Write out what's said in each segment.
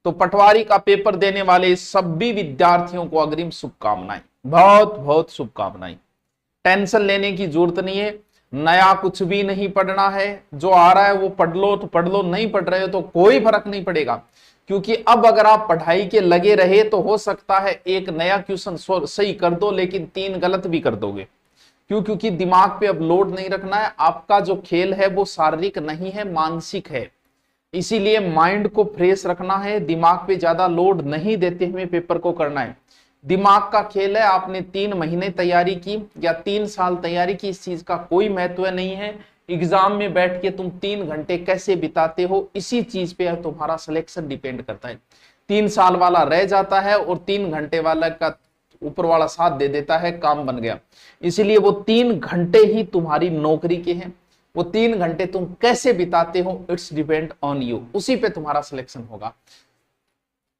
तो पटवारी का पेपर देने वाले सभी विद्यार्थियों को अग्रिम शुभकामनाएं, बहुत बहुत शुभकामनाएं। टेंशन लेने की जरूरत नहीं है, नया कुछ भी नहीं पढ़ना है, जो आ रहा है वो पढ़ लो तो पढ़ लो, नहीं पढ़ रहे हो तो कोई फर्क नहीं पड़ेगा। क्योंकि अब अगर आप पढ़ाई के लगे रहे तो हो सकता है एक नया क्वेश्चन सही कर दो लेकिन 3 गलत भी कर दोगे। क्यों? क्योंकि दिमाग पे अब लोड नहीं रखना है। आपका जो खेल है वो शारीरिक नहीं है, मानसिक है। इसीलिए माइंड को फ्रेश रखना है, दिमाग पे ज्यादा लोड नहीं देते हुए पेपर को करना है। दिमाग का खेल है, आपने 3 महीने तैयारी की या 3 साल तैयारी की, इस चीज का कोई महत्व नहीं है। एग्जाम में बैठ के तुम 3 घंटे कैसे बिताते हो, इसी चीज पे तुम्हारा सिलेक्शन डिपेंड करता है। 3 साल वाला रह जाता है और 3 घंटे वाला का ऊपर वाला साथ दे देता है, काम बन गया। इसीलिए वो 3 घंटे ही तुम्हारी नौकरी के हैं। वो 3 घंटे तुम कैसे बिताते हो, इट्स डिपेंड ऑन यू, उसी पे तुम्हारा सिलेक्शन होगा।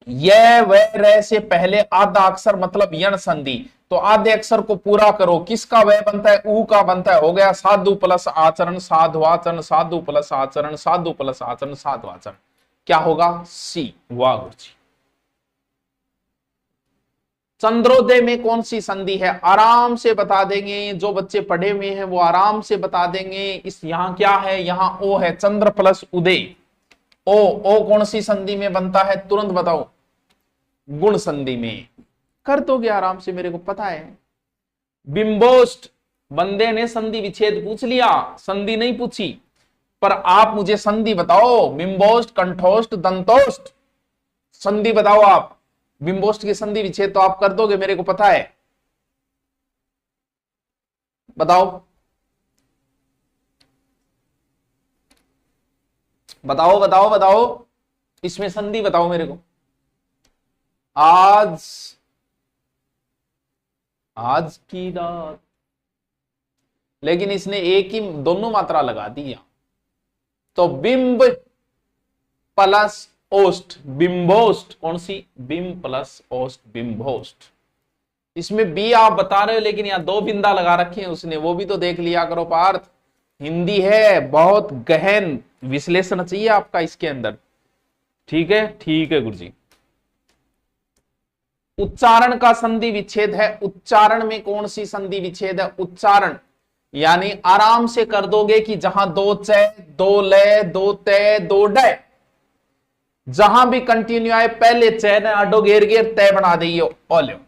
ये वह रह से पहले आधा अक्षर मतलब यण संधि, तो आधे अक्षर को पूरा करो। किसका वह बनता है? ऊ का बनता है। हो गया साधु प्लस आचरण साधुवाचरण, साधु प्लस आचरण साधु प्लस आचरण साधुवाचरण। क्या होगा? सी। वाह गुरु जी। चंद्रोदय में कौन सी संधि है? आराम से बता देंगे, जो बच्चे पढ़े हुए हैं वो आराम से बता देंगे। इस यहां क्या है? यहां ओ है, चंद्र प्लस उदय। ओ कौन सी संधि में बनता है? तुरंत बताओ। गुण संधि में। कर दोगे आराम से, मेरे को पता है। बिंबोष्ट, बंदे ने संधि विच्छेद पूछ लिया, संधि नहीं पूछी, पर आप मुझे संधि बताओ। बिंबोष्ट, कंठोष्ट, दंतोष्ट, संधि बताओ आप। बिंबोष्ट की संधि विच्छेद तो आप कर दोगे, मेरे को पता है। बताओ बताओ बताओ बताओ, इसमें संधि बताओ मेरे को। आज की रात, लेकिन इसने एक ही दोनों मात्रा लगा दी यहां। तो बिंब प्लस ओष्ठ, बिंबोष्ट। कौन सी? बिंब प्लस ओष्ठ, बिंबोष्ठ। इसमें बी आप बता रहे हो, लेकिन यहां 2 बिंदा लगा रखे हैं उसने, वो भी तो देख लिया करो पार्थ। हिंदी है, बहुत गहन विश्लेषण चाहिए आपका इसके अंदर। ठीक है गुरुजी। उच्चारण का संधि विच्छेद है। उच्चारण में कौन सी संधि विच्छेद है? उच्चारण यानी आराम से कर दोगे कि जहां 2 च, 2 ल, 2 तय, 2 ड, जहां भी कंटिन्यू आए पहले च ने आडो घेर घेर तय बना दियो ओल्यो।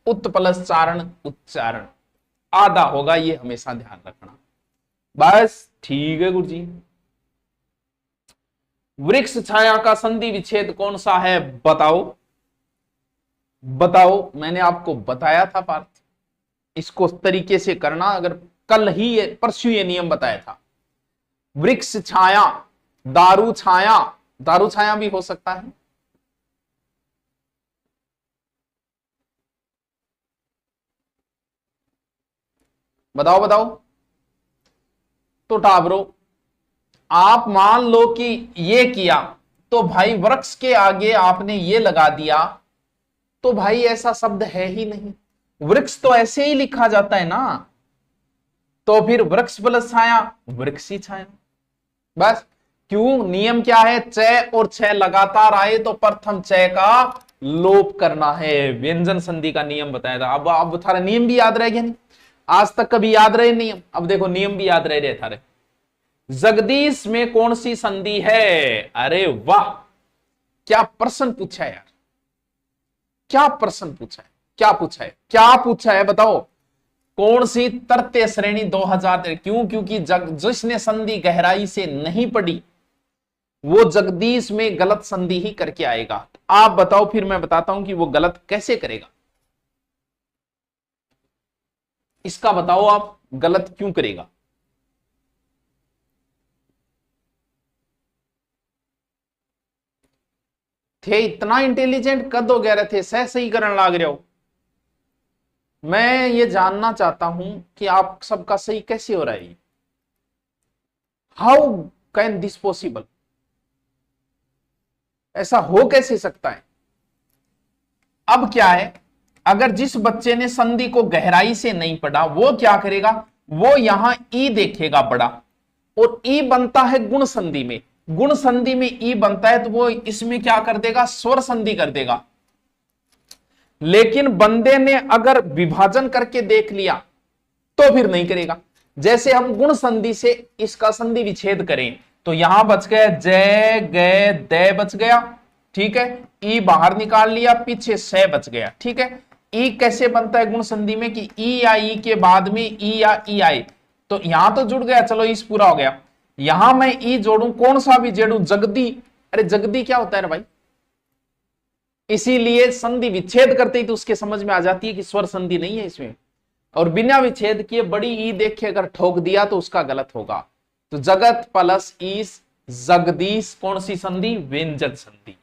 उत प्लस चारण, उच्चारण आधा होगा, ये हमेशा ध्यान रखना। बस ठीक है गुरु जी। वृक्ष छाया का संधि विच्छेद कौन सा है? बताओ। मैंने आपको बताया था पार्थ, इसको तरीके से करना। अगर कल ही परसों ये नियम बताया था। वृक्ष छाया, दारू छाया, दारू छाया भी हो सकता है। बताओ। तो टाबरो, आप मान लो कि ये किया, तो भाई वृक्ष के आगे आपने ये लगा दिया, तो भाई ऐसा शब्द है ही नहीं। वृक्ष तो ऐसे ही लिखा जाता है ना, तो फिर वृक्ष प्लस छाया, वृक्षी छाया। बस। क्यों? नियम क्या है? च और छ लगातार आए तो प्रथम च का लोप करना है। व्यंजन संधि का नियम बताया था। अब थारा नियम भी याद रह गया नहीं? आज तक कभी याद रहे नियम, अब देखो नियम भी याद रह रहे थारे। जगदीश में कौन सी संधि है? अरे वाह, क्या प्रश्न पूछा है यार, क्या प्रश्न पूछा है, क्या पूछा है बताओ। कौन सी तृतीय श्रेणी 2000? क्यों? क्योंकि जिसने संधि गहराई से नहीं पढ़ी वो जगदीश में गलत संधि ही करके आएगा। आप बताओ, फिर मैं बताता हूं कि वो गलत कैसे करेगा। इसका बताओ आप, गलत क्यों करेगा। थे इतना इंटेलिजेंट, कद हो गया थे सह सही करने लाग रहे हो। मैं ये जानना चाहता हूं कि आप सबका सही कैसे हो रहा है। How can this possible? ऐसा हो कैसे सकता है? अब क्या है, अगर जिस बच्चे ने संधि को गहराई से नहीं पढ़ा वो क्या करेगा? वो यहां ई देखेगा बड़ा, और ई बनता है गुण संधि में। गुण संधि में ई बनता है तो वो इसमें क्या कर देगा, स्वर संधि कर देगा। लेकिन बंदे ने अगर विभाजन करके देख लिया तो फिर नहीं करेगा। जैसे हम गुण संधि से इसका संधि विच्छेद करें तो यहां बच गया जय गय दय बच गया, ठीक है, ई बाहर निकाल लिया, पीछे से बच गया, ठीक है। ई कैसे बनता है गुण संधि में कि ई या ई के बाद में ई या ई आए, तो यहां तो जुड़ गया, चलो इस पूरा हो गया। यहां मैं ई जोड़ू, कौन सा भी जोड़ू, जगदी, अरे जगदी क्या होता है भाई, इसीलिए संधि विच्छेद करते ही तो उसके समझ में आ जाती है कि स्वर संधि नहीं है इसमें। और बिना विच्छेद किए बड़ी ई देख के अगर ठोक दिया तो उसका गलत होगा। तो जगत प्लस ईस, जगदीश, कौन सी संधि, व्यंजक संधि।